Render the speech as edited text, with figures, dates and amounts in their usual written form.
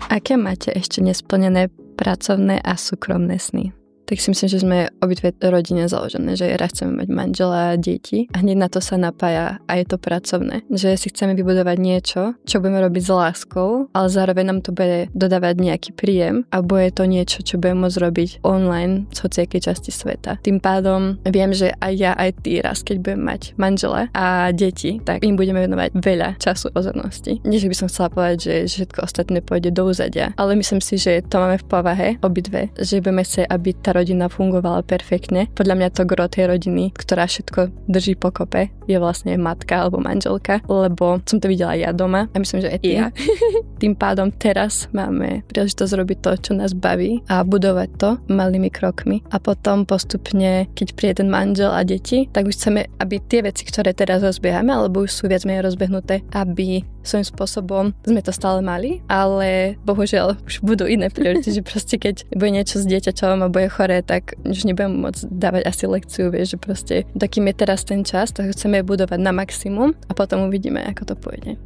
Aké máte ešte nesplnené pracovné a súkromné sny? Tak si myslím, že sme obidve rodine založené, že raz chceme mať manžela a deti a hneď na to sa napája aj to pracovné. Že si chceme vybudovať niečo, čo budeme robiť s láskou, ale zároveň nám to bude dodávať nejaký príjem a bude to niečo, čo budeme môcť robiť online z hociakej časti sveta. Tým pádom viem, že aj ja, aj ty raz, keď budem mať manžela a deti, tak im budeme venovať veľa času pozornosti. Nie, že by som chcela povedať, že všetko ostatné pôjde do úzadia, ale myslím si, že to máme v povahe obidve, že budeme chcieť, aby tá rodina fungovala perfektne. Podľa mňa to gro tej rodiny, ktorá všetko drží pokope, je vlastne matka alebo manželka, lebo som to videla ja doma a myslím, že aj ty. Ja. Tým pádom teraz máme príležitosť robiť to, čo nás baví a budovať to malými krokmi. A potom postupne, keď príde ten manžel a deti, tak už chceme, aby tie veci, ktoré teraz rozbiehame, alebo už sú viac menej rozbehnuté, aby svojím spôsobom sme to stále mali, ale bohužiaľ už budú iné priority, že proste keď bude niečo s dieťaťom a bude choré, tak už nebudem môcť dávať asi lekciu, vieš, že proste takým je teraz ten čas, tak chceme budovať na maximum a potom uvidíme, ako to pôjde.